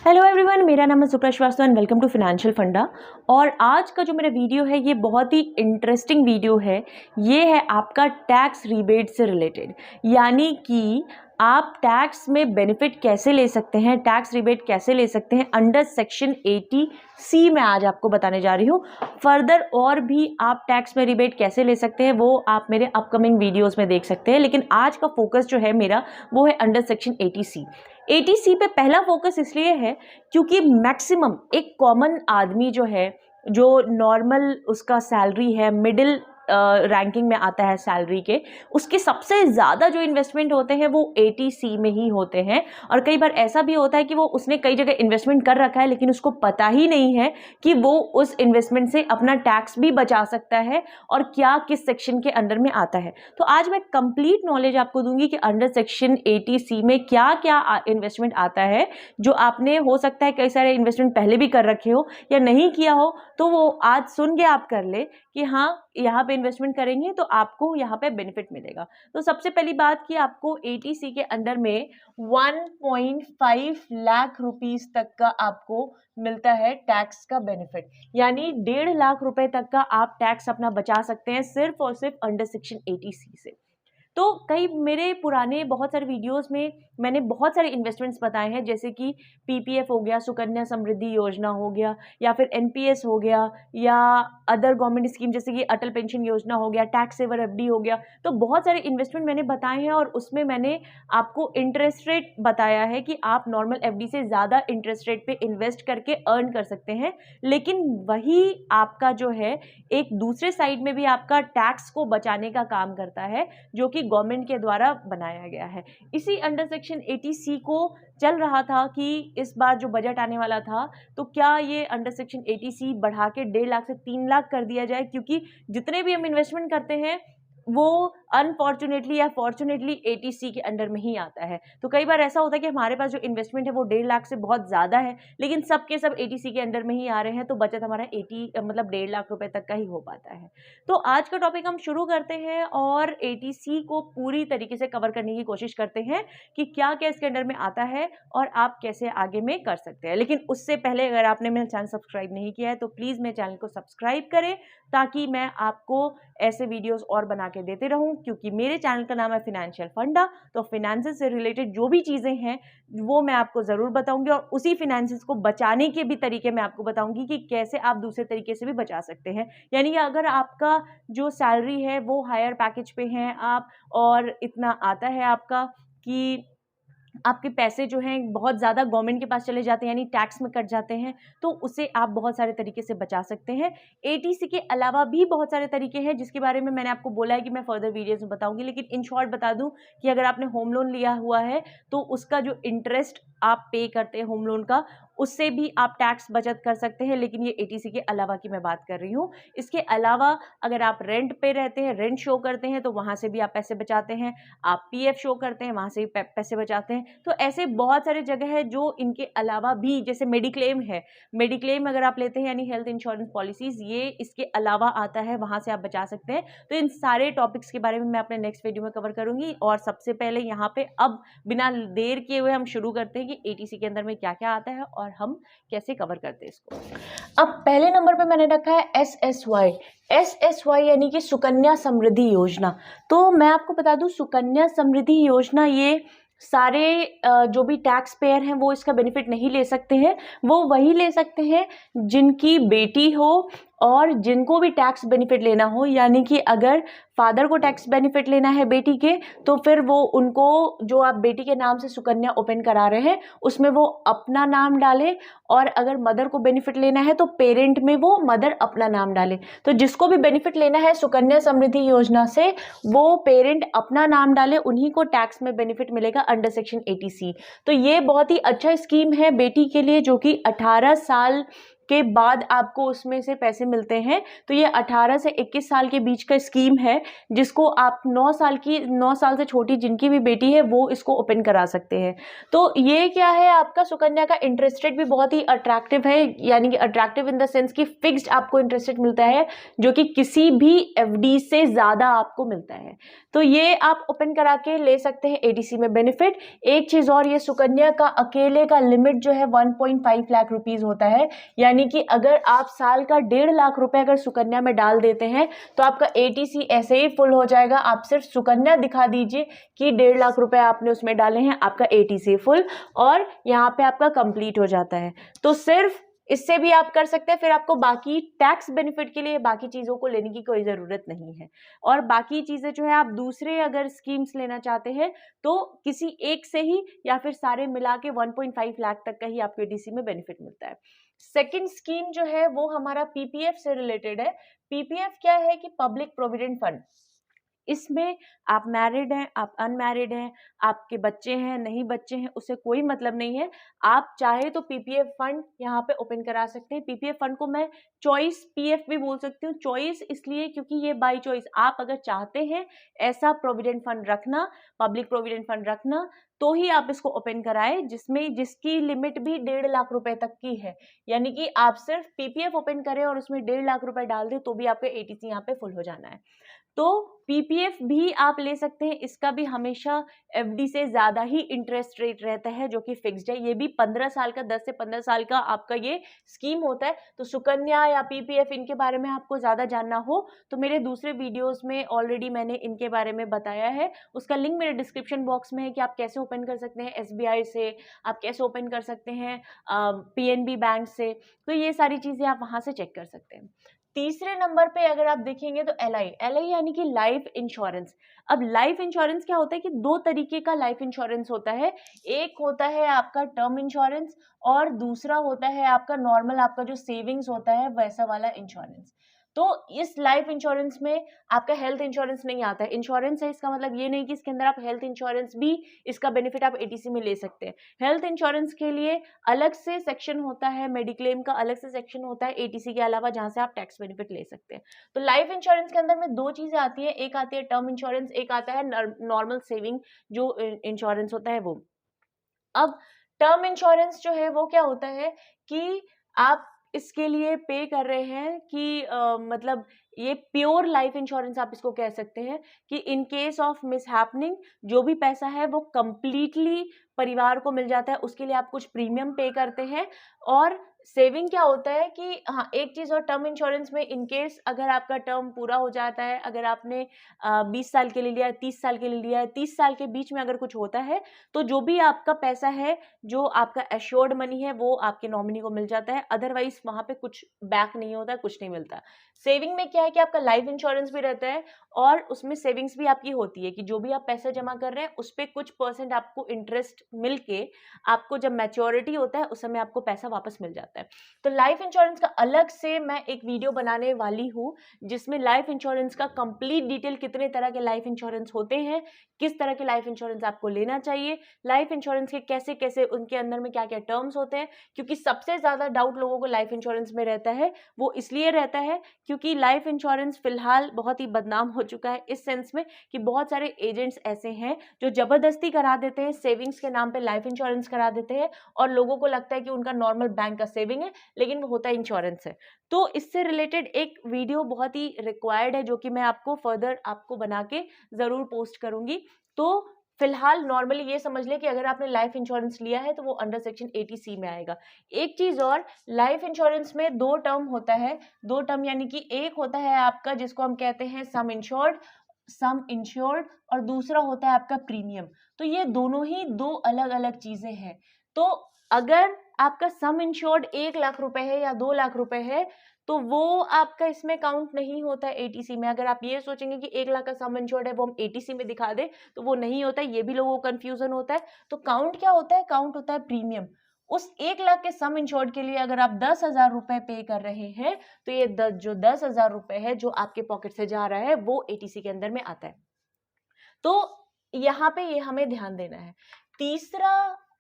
Hello everyone, मेरा नाम है Supra Srivastava and welcome to financial funda. और आज का जो मेरा वीडियो है ये बहुत ही इंटरेस्टिंग वीडियो है। ये है आपका टैक्स रिबेट से रिलेटेड, यानी कि आप टैक्स में बेनिफिट कैसे ले सकते हैं, टैक्स रिबेट कैसे ले सकते हैं अंडर सेक्शन 80C में आज आपको बताने जा रही हूँ। फर्दर और भी आप टैक्स में रिबेट कैसे ले सकते हैं वो आप मेरे अपकमिंग वीडियोस में देख सकते हैं, लेकिन आज का फोकस जो है मेरा वो है अंडर सेक्शन 80C। 80C पे पहला फोकस इसलिए है क्योंकि मैक्सिमम एक कॉमन आदमी जो है, जो नॉर्मल उसका सैलरी है, मिडिल रैंकिंग में आता है सैलरी के, उसके सबसे ज़्यादा जो इन्वेस्टमेंट होते हैं वो 80C में ही होते हैं। और कई बार ऐसा भी होता है कि वो उसने कई जगह इन्वेस्टमेंट कर रखा है लेकिन उसको पता ही नहीं है कि वो उस इन्वेस्टमेंट से अपना टैक्स भी बचा सकता है और क्या किस सेक्शन के अंडर में आता है। तो आज मैं कंप्लीट नॉलेज आपको दूंगी कि अंडर सेक्शन 80C में क्या क्या इन्वेस्टमेंट आता है, जो आपने हो सकता है कई सारे इन्वेस्टमेंट पहले भी कर रखे हो या नहीं किया हो, तो वो आज सुन के आप कर ले कि हाँ यहाँ पे इन्वेस्टमेंट करेंगे तो आपको यहाँ पे बेनिफिट मिलेगा। तो सबसे पहली बात कि आपको 80C के अंडर में 1.5 लाख रुपीस तक का आपको मिलता है टैक्स का बेनिफिट, यानी 1.5 लाख रुपए तक का आप टैक्स अपना बचा सकते हैं सिर्फ और सिर्फ अंडर सेक्शन 80C से। तो कई मेरे पुराने बहुत सारे वीडियोस में मैंने बहुत सारे इन्वेस्टमेंट्स बताए हैं, जैसे कि पीपीएफ हो गया, सुकन्या समृद्धि योजना हो गया, या फिर एनपीएस हो गया, या अदर गवर्नमेंट स्कीम जैसे कि अटल पेंशन योजना हो गया, टैक्स सेवर एफडी हो गया। तो बहुत सारे इन्वेस्टमेंट मैंने बताए हैं और उसमें मैंने आपको इंटरेस्ट रेट बताया है कि आप नॉर्मल एफडी से ज़्यादा इंटरेस्ट रेट पे इन्वेस्ट करके अर्न कर सकते हैं। लेकिन वही आपका जो है एक दूसरे साइड में भी आपका टैक्स को बचाने का काम करता है, जो कि गवर्नमेंट के द्वारा बनाया गया है। इसी अंडर सेक्शन 80C को चल रहा था कि इस बार जो बजट आने वाला था तो क्या ये अंडर सेक्शन 80C बढ़ा के 1.5 लाख से 3 लाख कर दिया जाए, क्योंकि जितने भी हम इन्वेस्टमेंट करते हैं वो अनफॉर्चुनेटली या फॉर्चुनेटली 80C के अंडर में ही आता है। तो कई बार ऐसा होता है कि हमारे पास जो इन्वेस्टमेंट है वो 1.5 लाख से बहुत ज़्यादा है, लेकिन सब के सब 80C के अंडर में ही आ रहे हैं, तो बचत हमारा 1.5 लाख रुपए तक का ही हो पाता है। तो आज का टॉपिक हम शुरू करते हैं और 80C को पूरी तरीके से कवर करने की कोशिश करते हैं कि क्या क्या इसके अंडर में आता है और आप कैसे आगे में कर सकते हैं। लेकिन उससे पहले अगर आपने मेरा चैनल सब्सक्राइब नहीं किया है तो प्लीज़ मेरे चैनल को सब्सक्राइब करें, ताकि मैं आपको ऐसे वीडियोस और बना के देते रहूं, क्योंकि मेरे चैनल का नाम है फाइनेंशियल फंडा। तो फाइनेंसेस से रिलेटेड जो भी चीज़ें हैं वो मैं आपको ज़रूर बताऊंगी, और उसी फाइनेंसेस को बचाने के भी तरीके मैं आपको बताऊंगी कि कैसे आप दूसरे तरीके से भी बचा सकते हैं। यानी कि अगर आपका जो सैलरी है वो हायर पैकेज पे हैं आप, और इतना आता है आपका कि आपके पैसे जो हैं बहुत ज़्यादा गवर्नमेंट के पास चले जाते हैं, यानी टैक्स में कट जाते हैं, तो उसे आप बहुत सारे तरीके से बचा सकते हैं। 80C के अलावा भी बहुत सारे तरीके हैं जिसके बारे में मैंने आपको बोला है कि मैं फर्दर वीडियोस में बताऊंगी, लेकिन इन शॉर्ट बता दूं कि अगर आपने होम लोन लिया हुआ है तो उसका जो इंटरेस्ट आप पे करते हैं होम लोन का, उससे भी आप टैक्स बचत कर सकते हैं। लेकिन ये 80C के अलावा की मैं बात कर रही हूँ। इसके अलावा अगर आप रेंट पे रहते हैं, रेंट शो करते हैं, तो वहाँ से भी आप पैसे बचाते हैं। आप पीएफ शो करते हैं, वहाँ से भी पैसे बचाते हैं। तो ऐसे बहुत सारे जगह है जो इनके अलावा भी, जैसे मेडिक्लेम है, मेडिक्लेम अगर आप लेते हैं यानी हेल्थ इंश्योरेंस पॉलिसीज, ये इसके अलावा आता है, वहाँ से आप बचा सकते हैं। तो इन सारे टॉपिक्स के बारे में मैं अपने नेक्स्ट वीडियो में कवर करूँगी। और सबसे पहले यहाँ पे अब बिना देर किए हुए हम शुरू करते हैं कि 80C के अंदर में क्या क्या आता है और हम कैसे कवर करते हैं इसको। अब पहले नंबर पे मैंने रखा है SSY यानी कि सुकन्या समृद्धि योजना। तो मैं आपको बता दूं, सुकन्या समृद्धि योजना ये सारे जो भी टैक्स पेयर हैं वो इसका बेनिफिट नहीं ले सकते हैं। वो वही ले सकते हैं जिनकी बेटी हो और जिनको भी टैक्स बेनिफिट लेना हो, यानी कि अगर फादर को टैक्स बेनिफिट लेना है बेटी के, तो फिर वो उनको जो आप बेटी के नाम से सुकन्या ओपन करा रहे हैं उसमें वो अपना नाम डाले, और अगर मदर को बेनिफिट लेना है तो पेरेंट में वो मदर अपना नाम डाले। तो जिसको भी बेनिफिट लेना है सुकन्या समृद्धि योजना से वो पेरेंट अपना नाम डाले, उन्हीं को टैक्स में बेनिफिट मिलेगा अंडर सेक्शन 80C। तो ये बहुत ही अच्छा स्कीम है बेटी के लिए, जो कि 18 साल के बाद आपको उसमें से पैसे मिलते हैं। तो ये 18 से 21 साल के बीच का स्कीम है, जिसको आप 9 साल से छोटी जिनकी भी बेटी है वो इसको ओपन करा सकते हैं। तो ये क्या है, आपका सुकन्या का इंटरेस्ट रेट भी बहुत ही अट्रैक्टिव है, यानी कि अट्रैक्टिव इन द सेंस कि फिक्स्ड आपको इंटरेस्ट रेट मिलता है, जो कि किसी भी एफडी से ज़्यादा आपको मिलता है। तो ये आप ओपन करा के ले सकते हैं एटीसी में बेनिफिट। एक चीज़ और, ये सुकन्या का अकेले का लिमिट जो है 1.5 लाख रुपीज़ होता है, यानी कि अगर आप साल का 1.5 लाख रुपए अगर सुकन्या में डाल देते हैं तो आपका एटीसी ऐसे ही फुल हो जाएगा। आप सिर्फ सुकन्या दिखा दीजिए कि 1.5 लाख रुपए आपने उसमें डाले हैं, आपका एटीसी फुल, और यहाँ पे आपका कंप्लीट हो जाता है। तो सिर्फ इससे भी आप कर सकते हैं, फिर आपको बाकी टैक्स बेनिफिट के लिए बाकी चीज़ों को लेने की कोई ज़रूरत नहीं है। और बाकी चीज़ें जो है, आप दूसरे अगर स्कीम्स लेना चाहते हैं तो किसी एक से ही या फिर सारे मिला के 1.5 लाख तक का ही आपको एटीसी में बेनिफिट मिलता है। सेकेंड स्कीम जो है वो हमारा पीपीएफ से रिलेटेड है। पीपीएफ क्या है कि पब्लिक प्रोविडेंट फंड। इसमें आप मैरिड हैं, आप अनमैरिड हैं, आपके बच्चे हैं, नहीं बच्चे हैं, उससे कोई मतलब नहीं है। आप चाहे तो पीपीएफ फंड यहाँ पे ओपन करा सकते हैं। पीपीएफ फंड को मैं चॉइस पीएफ भी बोल सकती हूँ। चॉइस इसलिए क्योंकि ये बाय चॉइस, आप अगर चाहते हैं ऐसा प्रोविडेंट फंड रखना, पब्लिक प्रोविडेंट फंड रखना, तो ही आप इसको ओपन कराएं, जिसकी लिमिट भी 1.5 लाख रुपए तक की है। यानी कि आप सिर्फ पीपीएफ ओपन करें और उसमें 1.5 लाख रुपए डाल दें तो भी आपका एटीसी यहाँ पे फुल हो जाना है। तो पीपीएफ भी आप ले सकते हैं, इसका भी हमेशा एफडी से ज़्यादा ही इंटरेस्ट रेट रहता है, जो कि फिक्स्ड है। ये भी 15 साल का, 10 से 15 साल का आपका ये स्कीम होता है। तो सुकन्या या पीपीएफ, इनके बारे में आपको ज़्यादा जानना हो तो मेरे दूसरे वीडियोस में ऑलरेडी मैंने इनके बारे में बताया है, उसका लिंक मेरे डिस्क्रिप्शन बॉक्स में है कि आप कैसे ओपन कर सकते हैं एसबीआई से, आप कैसे ओपन कर सकते हैं पीएनबी बैंक से। तो ये सारी चीज़ें आप वहाँ से चेक कर सकते हैं। तीसरे नंबर पे अगर आप देखेंगे तो एलआई यानी कि लाइफ इंश्योरेंस। अब लाइफ इंश्योरेंस क्या होता है कि दो तरीके का लाइफ इंश्योरेंस होता है। एक होता है आपका टर्म इंश्योरेंस और दूसरा होता है आपका नॉर्मल, आपका जो सेविंग्स होता है वैसा वाला इंश्योरेंस। तो इस लाइफ इंश्योरेंस में आपका हेल्थ इंश्योरेंस नहीं आता है। इंश्योरेंस है, इसका मतलब ये नहीं कि इसके अंदर आप हेल्थ इंश्योरेंस भी, इसका बेनिफिट आप एटीसी में ले सकते हैं। हेल्थ इंश्योरेंस के लिए अलग से सेक्शन होता है, मेडिक्लेम का अलग से सेक्शन होता है एटीसी के अलावा, जहां से आप टैक्स बेनिफिट ले सकते हैं। तो लाइफ इंश्योरेंस के अंदर में दो चीजें आती है, एक आती है टर्म इंश्योरेंस, एक आता है नॉर्मल सेविंग जो इंश्योरेंस होता है वो। अब टर्म इंश्योरेंस जो है वो क्या होता है कि आप इसके लिए पे कर रहे हैं कि मतलब ये प्योर लाइफ इंश्योरेंस आप इसको कह सकते हैं कि इन केस ऑफ मिसहैपनिंग जो भी पैसा है वो कंप्लीटली परिवार को मिल जाता है, उसके लिए आप कुछ प्रीमियम पे करते हैं। और सेविंग क्या होता है कि हाँ, एक चीज़ और, टर्म इंश्योरेंस में इन केस अगर आपका टर्म पूरा हो जाता है, अगर आपने 20 साल के लिए लिया है, 30 साल के लिए लिया है, 30 साल के बीच में अगर कुछ होता है तो जो भी आपका पैसा है, जो आपका एश्योर्ड मनी है, वो आपके नॉमिनी को मिल जाता है। अदरवाइज वहाँ पे कुछ बैक नहीं होता, कुछ नहीं मिलता। सेविंग में क्या है कि आपका लाइफ इंश्योरेंस भी रहता है और उसमें सेविंग्स भी आपकी होती है कि जो भी आप पैसा जमा कर रहे हैं उस पर कुछ % आपको इंटरेस्ट मिल के आपको जब मैच्योरिटी होता है उस समय आपको पैसा वापस मिल जाता है। तो लाइफ इंश्योरेंस का अलग से मैं एक वीडियो बनाने वाली हूँ जिसमें लाइफ इंश्योरेंस का कंप्लीट डिटेल, कितने तरह के लाइफ इंश्योरेंस होते हैं, किस तरह के लाइफ इंश्योरेंस आपको लेना चाहिए, लाइफ इंश्योरेंस के कैसे कैसे उनके अंदर में क्या क्या टर्म्स होते हैं। क्योंकि सबसे ज़्यादा डाउट लोगों को लाइफ इंश्योरेंस में रहता है, वो इसलिए रहता है क्योंकि लाइफ इंश्योरेंस फिलहाल बहुत ही बदनाम हो चुका है इस सेंस में कि बहुत सारे एजेंट्स ऐसे हैं जो ज़बरदस्ती करा देते हैं, सेविंग्स के नाम पे लाइफ इंश्योरेंस करा देते हैं और लोगों को लगता है कि उनका नॉर्मल बैंक का सेविंग है लेकिन वो होता इंश्योरेंस है। तो इससे रिलेटेड एक वीडियो बहुत ही रिक्वायर्ड है जो कि मैं आपको फर्दर आपको बना के ज़रूर पोस्ट करूँगी। तो फिलहाल नॉर्मली ये समझ ले कि अगर आपने लाइफ इंश्योरेंस लिया है तो वो अंडर सेक्शन 80C में आएगा। एक चीज़ और, लाइफ इंश्योरेंस में दो टर्म होता है, दो टर्म यानी कि एक होता है आपका जिसको हम कहते हैं सम इंश्योर्ड और दूसरा होता है आपका प्रीमियम। तो ये दोनों ही दो अलग अलग चीज़ें हैं। तो अगर आपका सम इंश्योर्ड 1 लाख रुपए है या 2 लाख रुपए है तो वो आपका इसमें काउंट नहीं होता है एटीसी में। अगर आप ये सोचेंगे कि 1 लाख का सम इंश्योर्ड है वो हम एटीसी में दिखा दें तो वो नहीं होता है, ये भी लोगों को कंफ्यूजन होता है। तो काउंट क्या होता है? काउंट होता है प्रीमियम। उस 1 लाख के सम इंश्योर्ड के लिए अगर आप 10,000 रुपए पे कर रहे हैं तो ये जो 10,000 रुपए है जो आपके पॉकेट से जा रहा है वो एटीसी के अंदर में आता है। तो यहाँ पे ये हमें ध्यान देना है। तीसरा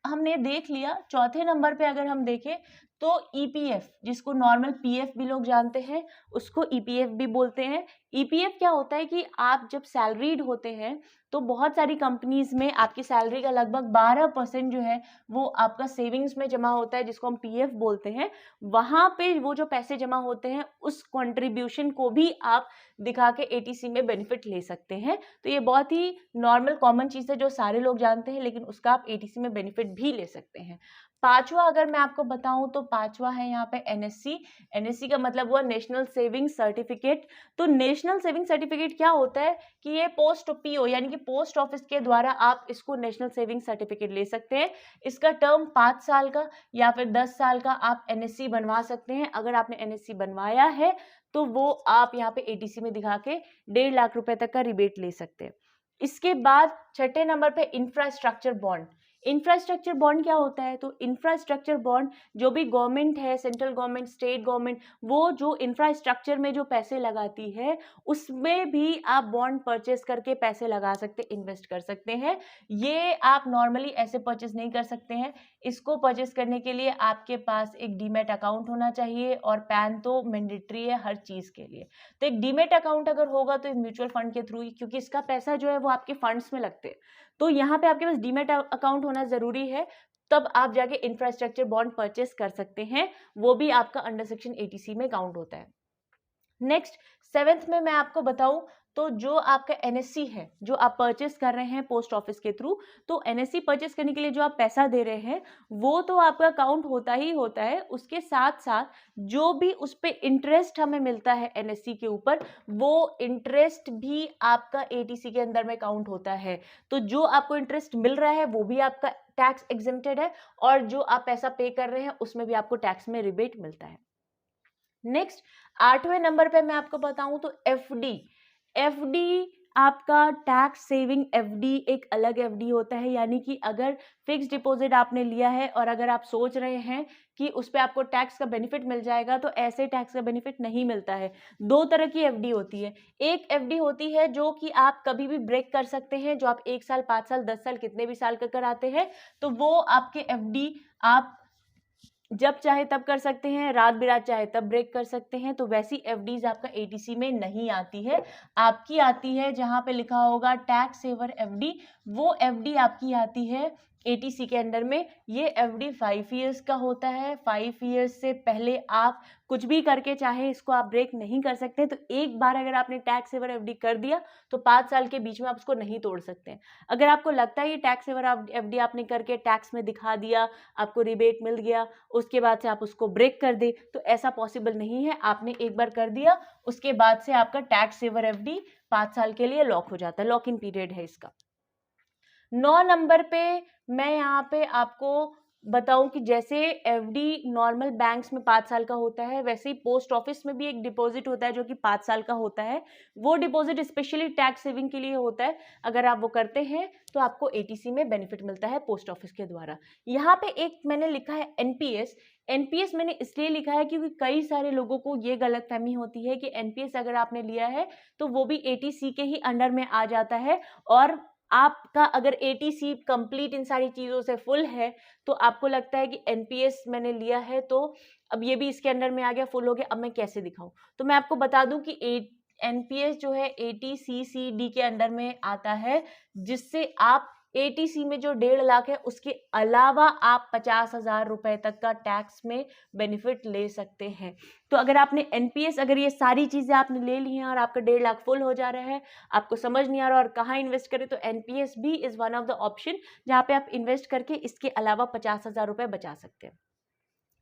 हमने देख लिया। चौथे नंबर पे अगर हम देखें तो ईपीएफ, जिसको नॉर्मल पीएफ भी लोग जानते हैं, उसको ईपीएफ भी बोलते हैं। ईपीएफ क्या होता है कि आप जब सैलरीड होते हैं तो बहुत सारी कंपनीज में आपकी सैलरी का लगभग 12% जो है वो आपका सेविंग्स में जमा होता है, जिसको हम पीएफ बोलते हैं। वहां पे वो जो पैसे जमा होते हैं उस कंट्रीब्यूशन को भी आप दिखा के एटीसी में बेनिफिट ले सकते हैं। तो ये बहुत ही नॉर्मल कॉमन चीज है जो सारे लोग जानते हैं, लेकिन उसका आप एटीसी में बेनिफिट भी ले सकते हैं। पांचवा अगर मैं आपको बताऊं तो पांचवा है यहाँ पे एनएससी। एनएससी का मतलब हुआ नेशनल सेविंग सर्टिफिकेट। तो नेशनल सेविंग सर्टिफिकेट क्या होता है कि ये पोस्ट पीओ यानी कि पोस्ट ऑफिस के द्वारा आप इसको नेशनल सेविंग सर्टिफिकेट ले सकते हैं। इसका टर्म 5 साल का या फिर 10 साल का आप एनएससी बनवा सकते हैं। अगर आपने एनएससी बनवाया है तो वो आप यहाँ पे एटीसी में दिखा के 1.5 लाख रुपए तक का रिबेट ले सकते हैं। इसके बाद छठे नंबर पे इंफ्रास्ट्रक्चर बॉन्ड। इंफ्रास्ट्रक्चर बॉन्ड क्या होता है? तो इंफ्रास्ट्रक्चर बॉन्ड जो भी गवर्नमेंट है, सेंट्रल गवर्नमेंट, स्टेट गवर्नमेंट, वो जो इंफ्रास्ट्रक्चर में जो पैसे लगाती है उसमें भी आप बॉन्ड परचेस करके पैसे लगा सकते, इन्वेस्ट कर सकते हैं। ये आप नॉर्मली ऐसे परचेस नहीं कर सकते हैं। इसको परचेस करने के लिए आपके पास एक डीमैट अकाउंट होना चाहिए और पैन तो मैंडेटरी है हर चीज के लिए। तो एक डीमैट अकाउंट अगर होगा तो म्यूचुअल फंड के थ्रू ही, क्योंकि इसका पैसा जो है वो आपके फंड्स में लगते हैं, तो यहाँ पे आपके पास डीमैट अकाउंट होना जरूरी है, तब आप जाके इंफ्रास्ट्रक्चर बॉन्ड परचेस कर सकते हैं। वो भी आपका अंडर सेक्शन एटीसी में काउंट होता है। नेक्स्ट 7th में मैं आपको बताऊं तो जो आपका एनएससी है जो आप परचेस कर रहे हैं पोस्ट ऑफिस के थ्रू, तो एनएससी परचेस करने के लिए जो आप पैसा दे रहे हैं वो तो आपका काउंट होता ही होता है। उसके साथ साथ जो भी उस पे इंटरेस्ट हमें मिलता है एनएससी के ऊपर, वो इंटरेस्ट भी आपका एटीसी के अंदर में काउंट होता है। तो जो आपको इंटरेस्ट मिल रहा है वो भी आपका टैक्स एग्जेम्प्टेड है, और जो आप पैसा पे कर रहे हैं उसमें भी आपको टैक्स में रिबेट मिलता है। नेक्स्ट 8वें नंबर पे मैं आपको बताऊं तो एफडी। एफडी आपका टैक्स सेविंग एफडी एक अलग एफडी होता है, यानी कि अगर फिक्स डिपॉजिट आपने लिया है और अगर आप सोच रहे हैं कि उस पर आपको टैक्स का बेनिफिट मिल जाएगा, तो ऐसे टैक्स का बेनिफिट नहीं मिलता है। दो तरह की एफडी होती है। एक एफडी होती है जो कि आप कभी भी ब्रेक कर सकते हैं, जो आप 1 साल, 5 साल, 10 साल, कितने भी साल का कराते हैं, तो वो आपके एफडी आप जब चाहे तब कर सकते हैं, रात बिरात चाहे तब ब्रेक कर सकते हैं। तो वैसी एफडीज आपका एटीसी में नहीं आती है। आपकी आती है जहां पे लिखा होगा टैक्स सेवर एफडी, वो एफडी आपकी आती है एटीसी के अंडर में। ये एफडी 5 ईयर्स का होता है। 5 ईयर्स से पहले आप कुछ भी करके चाहे इसको आप ब्रेक नहीं कर सकते। तो एक बार अगर आपने टैक्स सेवर एफडी कर दिया तो 5 साल के बीच में आप उसको नहीं तोड़ सकते। अगर आपको लगता है ये टैक्स सेवर एफडी आपने करके टैक्स में दिखा दिया, आपको रिबेट मिल गया, उसके बाद से आप उसको ब्रेक कर दे, तो ऐसा पॉसिबल नहीं है। आपने एक बार कर दिया, उसके बाद से आपका टैक्स सेवर एफडी 5 साल के लिए लॉक हो जाता है, लॉक इन पीरियड है इसका। 9 नंबर पे मैं यहाँ पे आपको बताऊं कि जैसे एफडी नॉर्मल बैंक्स में 5 साल का होता है, वैसे ही पोस्ट ऑफिस में भी एक डिपॉजिट होता है जो कि 5 साल का होता है। वो डिपॉजिट स्पेशली टैक्स सेविंग के लिए होता है। अगर आप वो करते हैं तो आपको एटीसी में बेनिफिट मिलता है पोस्ट ऑफिस के द्वारा। यहाँ पे एक मैंने लिखा है एनपीएस। एनपीएस मैंने इसलिए लिखा है क्योंकि कई सारे लोगों को ये गलतफहमी होती है कि एनपीएस अगर आपने लिया है तो वो भी एटीसी के ही अंडर में आ जाता है, और आपका अगर एटीसी कंप्लीट इन सारी चीज़ों से फुल है तो आपको लगता है कि एनपीएस मैंने लिया है तो अब ये भी इसके अंडर में आ गया, फुल हो गया, अब मैं कैसे दिखाऊं। तो मैं आपको बता दूं कि एनपीएस जो है एटीसीसीडी के अंडर में आता है, जिससे आप एटीसी में जो 1.5 लाख है उसके अलावा आप 50,000 रुपए तक का टैक्स में बेनिफिट ले सकते हैं। तो अगर आपने एनपीएस, अगर ये सारी चीजें आपने ले ली हैं और आपका 1.5 लाख फुल हो जा रहा है, आपको समझ नहीं आ रहा और कहाँ इन्वेस्ट करें, तो एनपीएस भी is one of the option जहाँ पे आप इन्वेस्ट करके इसके अलावा 50,000 रुपए बचा सकते हैं।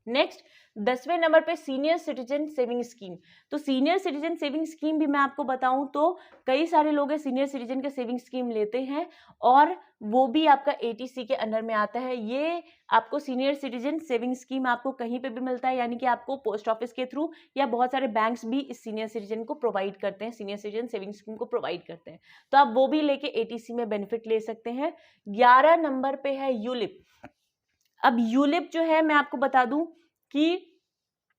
नेक्स्ट 10वें नंबर पे सीनियर सिटीजन सेविंग स्कीम। तो सीनियर सिटीजन सेविंग स्कीम भी मैं आपको बताऊं तो कई सारे लोग सीनियर सिटीजन के सेविंग स्कीम लेते हैं और वो भी आपका एटीसी के अंडर में आता है। ये आपको सीनियर सिटीजन सेविंग स्कीम आपको कहीं पे भी मिलता है, यानी कि आपको पोस्ट ऑफिस के थ्रू या बहुत सारे बैंक्स भी इस सीनियर सिटीजन को प्रोवाइड करते हैं, सीनियर सिटीजन सेविंग स्कीम को प्रोवाइड करते हैं। तो आप वो भी लेके एटीसी में बेनिफिट ले सकते हैं। 11 नंबर पे है यूलिप। अब यूलिप जो है मैं आपको बता दूं कि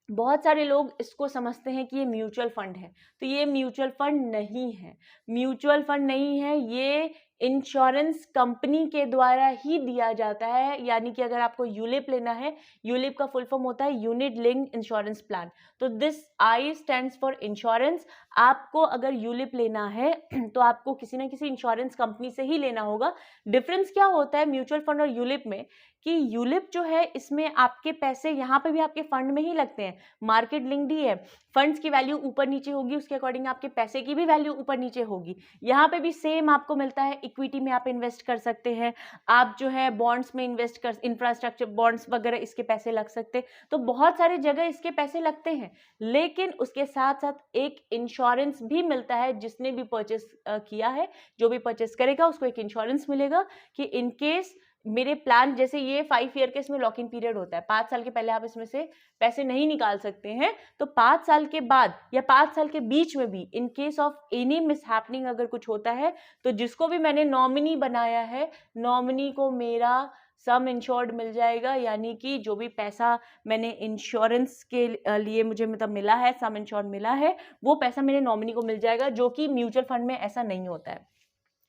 बहुत सारे लोग इसको समझते हैं कि ये म्यूचुअल फंड है, तो ये म्यूचुअल फंड नहीं है। म्यूचुअल फंड नहीं है, ये इंश्योरेंस कंपनी के द्वारा ही दिया जाता है। यानी कि अगर आपको यूलिप लेना है, यूलिप का फुल फॉर्म होता है यूनिट लिंक्ड इंश्योरेंस प्लान। तो this I stands for insurance. आपको अगर यूलिप लेना है तो आपको किसी ना किसी इंश्योरेंस कंपनी से ही लेना होगा। डिफरेंस क्या होता है म्यूचुअल फंड और यूलिप में कि यूलिप जो है इसमें आपके पैसे यहाँ पे भी आपके फंड में ही लगते हैं, मार्केट लिंक्ड ही है। फंड्स की वैल्यू ऊपर नीचे होगी, उसके अकॉर्डिंग आपके पैसे की भी वैल्यू ऊपर नीचे होगी। यहाँ पे भी सेम आपको मिलता है, इक्विटी में आप इन्वेस्ट कर सकते हैं, आप जो है बॉन्ड्स में इन्वेस्ट कर, इंफ्रास्ट्रक्चर बॉन्ड्स वगैरह इसके पैसे लग सकते हैं। तो बहुत सारे जगह इसके पैसे लगते हैं, लेकिन उसके साथ साथ एक इंश्योरेंस भी मिलता है। जिसने भी परचेस किया है, जो भी परचेस करेगा उसको एक इंश्योरेंस मिलेगा कि इनकेस मेरे प्लान, जैसे ये 5 ईयर के इसमें लॉक इन पीरियड होता है, 5 साल के पहले आप इसमें से पैसे नहीं निकाल सकते हैं। तो 5 साल के बाद या 5 साल के बीच में भी in case of any mishappening अगर कुछ होता है तो जिसको भी मैंने नॉमिनी बनाया है, नॉमिनी को मेरा सम इंश्योर्ड मिल जाएगा। यानी कि जो भी पैसा मैंने इंश्योरेंस के लिए मुझे मतलब मिला है, सम इंश्योर्ड मिला है, वो पैसा मेरे नॉमिनी को मिल जाएगा, जो कि म्यूचुअल फंड में ऐसा नहीं होता है।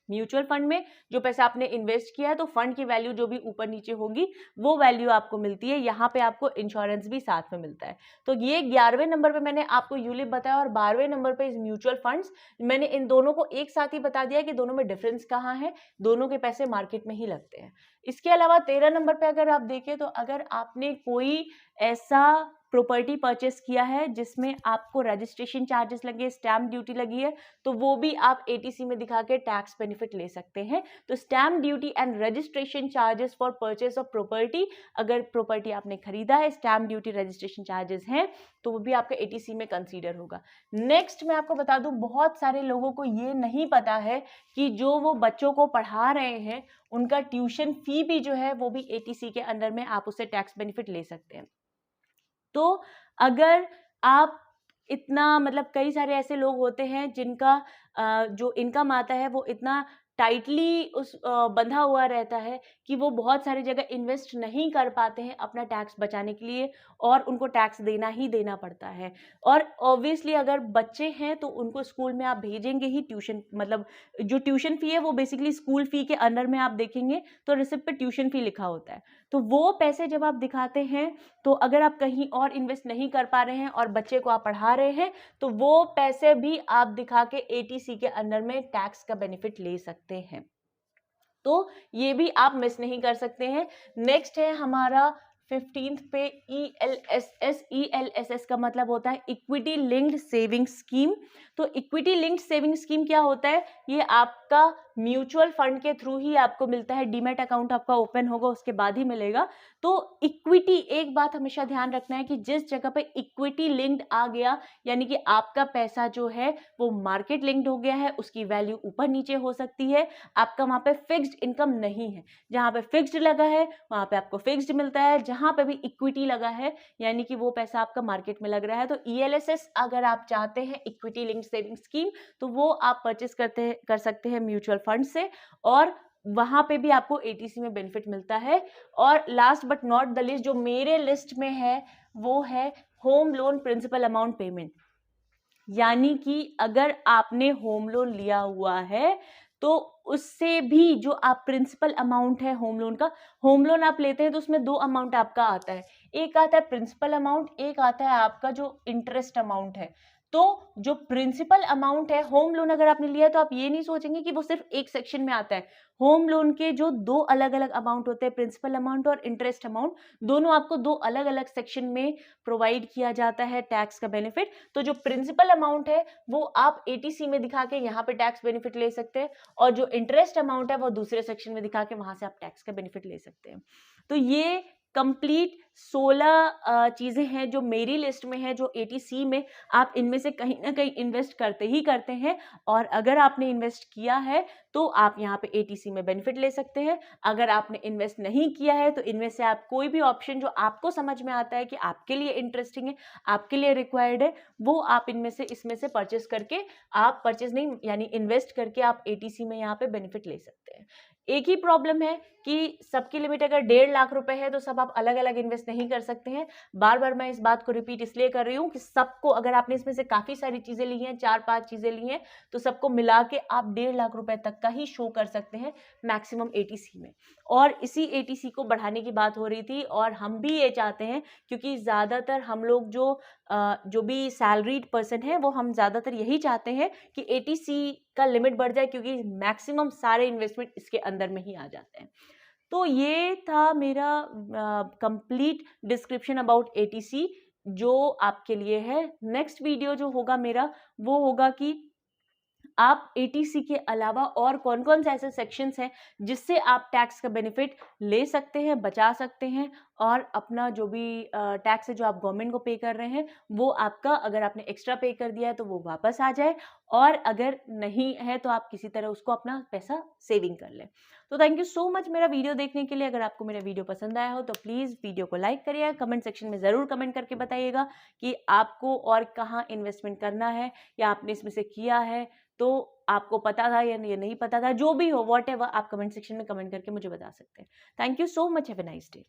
म्यूचुअल फंड में जो पैसा आपने इन्वेस्ट किया है तो फंड की वैल्यू जो भी ऊपर नीचे होगी वो वैल्यू आपको मिलती है। यहाँ पे आपको इंश्योरेंस भी साथ में मिलता है। तो ये 11वें नंबर पे मैंने आपको यूलिप बताया और 12वें नंबर पे इस म्यूचुअल फंड्स। मैंने इन दोनों को एक साथ ही बता दिया कि दोनों में डिफरेंस कहाँ है, दोनों के पैसे मार्केट में ही लगते हैं। इसके अलावा 13 नंबर पे अगर आप देखें तो अगर आपने कोई ऐसा प्रॉपर्टी परचेस किया है जिसमें आपको रजिस्ट्रेशन चार्जेस लगे, स्टैम्प ड्यूटी लगी है, तो वो भी आप एटीसी में दिखा के टैक्स बेनिफिट ले सकते हैं। तो stamp duty and registration charges for purchase of property, अगर प्रॉपर्टी आपने खरीदा है, स्टैम्प ड्यूटी रजिस्ट्रेशन चार्जेस हैं, तो वो भी आपका एटीसी में कंसीडर होगा। नेक्स्ट मैं आपको बता दूं, बहुत सारे लोगों को ये नहीं पता है कि जो वो बच्चों को पढ़ा रहे हैं उनका ट्यूशन फी भी जो है वो भी एटीसी के अंडर में आप उससे टैक्स बेनिफिट ले सकते हैं। तो अगर आप इतना मतलब कई सारे ऐसे लोग होते हैं जिनका जो इनकम आता है वो इतना टाइटली उस बंधा हुआ रहता है कि वो बहुत सारी जगह इन्वेस्ट नहीं कर पाते हैं अपना टैक्स बचाने के लिए, और उनको टैक्स देना ही देना पड़ता है। और ऑब्वियसली अगर बच्चे हैं तो उनको स्कूल में आप भेजेंगे ही, ट्यूशन मतलब जो ट्यूशन फी है वो बेसिकली स्कूल फी के अंडर में आप देखेंगे तो रिसिप्ट पे ट्यूशन फी लिखा होता है। तो वो पैसे जब आप दिखाते हैं तो अगर आप कहीं और इन्वेस्ट नहीं कर पा रहे हैं और बच्चे को आप पढ़ा रहे हैं तो वो पैसे भी आप दिखा के एटीसी के अंडर में टैक्स का बेनिफिट ले सकते हैं। तो ये भी आप मिस नहीं कर सकते हैं। नेक्स्ट है हमारा 15th पे ELSS। ELSS का मतलब होता है इक्विटी लिंक्ड सेविंग स्कीम। तो इक्विटी लिंक्ड सेविंग स्कीम क्या होता है, ये आपका म्यूचुअल फंड के थ्रू ही आपको मिलता है, डीमैट अकाउंट आपका ओपन होगा उसके बाद ही मिलेगा। तो इक्विटी, एक बात हमेशा ध्यान रखना है कि जिस जगह पे इक्विटी लिंक्ड आ गया यानी कि आपका पैसा जो है वो मार्केट लिंक्ड हो गया है, उसकी वैल्यू ऊपर नीचे हो सकती है, आपका वहां पे फिक्स्ड इनकम नहीं है। जहां पे फिक्स्ड लगा है वहां पे आपको फिक्स्ड मिलता है, जहां पे भी इक्विटी लगा है यानी कि वो पैसा आपका मार्केट में लग रहा है। तो ELSS अगर आप चाहते हैं इक्विटी लिंक्ड सेविंग स्कीम तो वो आप परचेस कर सकते हैं म्यूचुअल फंड से, और वहां पे भी आपको एटीसी में बेनिफिट मिलता है। और last but not the least जो मेरे लिस्ट में है वो है home loan principal amount payment. यानी कि अगर आपने होम लोन लिया हुआ है तो उससे भी जो आप प्रिंसिपल अमाउंट है होम लोन का, होम लोन आप लेते हैं तो उसमें 2 अमाउंट आपका आता है, एक आता है प्रिंसिपल अमाउंट, एक आता है आपका जो इंटरेस्ट अमाउंट है। तो जो प्रिंसिपल अमाउंट है, होम लोन अगर आपने लिया है तो आप ये नहीं सोचेंगे कि वो सिर्फ एक सेक्शन में आता है। होम लोन के जो 2 अलग अलग अमाउंट होते हैं, प्रिंसिपल अमाउंट और इंटरेस्ट अमाउंट, दोनों आपको 2 अलग अलग सेक्शन में प्रोवाइड किया जाता है टैक्स का बेनिफिट। तो जो प्रिंसिपल अमाउंट है वो आप एटीसी में दिखा के यहाँ पे टैक्स बेनिफिट ले सकते हैं, और जो इंटरेस्ट अमाउंट है वो दूसरे सेक्शन में दिखा के वहां से आप टैक्स का बेनिफिट ले सकते हैं। तो ये कंप्लीट 16 चीजें हैं जो मेरी लिस्ट में है, जो एटीसी में आप इनमें से कहीं ना कहीं इन्वेस्ट करते ही करते हैं, और अगर आपने इन्वेस्ट किया है तो आप यहाँ पे एटीसी में बेनिफिट ले सकते हैं। अगर आपने इन्वेस्ट नहीं किया है तो इनमें से आप कोई भी ऑप्शन जो आपको समझ में आता है कि आपके लिए इंटरेस्टिंग है, आपके लिए रिक्वायर्ड है, वो आप इनमें से इसमें से परचेस करके, आप परचेस नहीं यानी इन्वेस्ट करके आप एटीसी में यहाँ पे बेनिफिट ले सकते हैं। एक ही प्रॉब्लम है कि सबकी लिमिट अगर 1.5 लाख रुपए है तो सब आप अलग अलग इन्वेस्ट इन्वेस्ट नहीं कर सकते हैं। बार बार मैं इस बात को रिपीट इसलिए कर रही हूँ कि सबको, अगर आपने इसमें से काफ़ी सारी चीज़ें ली हैं, 4-5 चीज़ें ली हैं, तो सबको मिला के आप 1.5 लाख रुपए तक का ही शो कर सकते हैं मैक्सिमम एटीसी में। और इसी एटीसी को बढ़ाने की बात हो रही थी और हम भी ये चाहते हैं, क्योंकि ज़्यादातर हम लोग जो भी सैलरीड पर्सन है वो हम ज़्यादातर यही चाहते हैं कि एटीसी का लिमिट बढ़ जाए, क्योंकि मैक्सिमम सारे इन्वेस्टमेंट इसके अंदर में ही आ जाते हैं। तो ये था मेरा कंप्लीट डिस्क्रिप्शन अबाउट एटीसी जो आपके लिए है। नेक्स्ट वीडियो जो होगा मेरा, वो होगा कि आप एटीसी के अलावा और कौन कौन से ऐसे सेक्शंस हैं जिससे आप टैक्स का बेनिफिट ले सकते हैं, बचा सकते हैं, और अपना जो भी टैक्स है जो आप गवर्नमेंट को पे कर रहे हैं वो आपका, अगर आपने एक्स्ट्रा पे कर दिया है तो वो वापस आ जाए, और अगर नहीं है तो आप किसी तरह उसको अपना पैसा सेविंग कर लें। तो थैंक यू सो मच मेरा वीडियो देखने के लिए। अगर आपको मेरा वीडियो पसंद आया हो तो प्लीज़ वीडियो को लाइक करिएगा, कमेंट सेक्शन में ज़रूर कमेंट करके बताइएगा कि आपको और कहाँ इन्वेस्टमेंट करना है, या आपने इसमें से किया है तो आपको पता था या ये नहीं पता था, जो भी हो, व्हाटएवर, आप कमेंट सेक्शन में कमेंट करके मुझे बता सकते हैं। Thank you so much, have a nice day.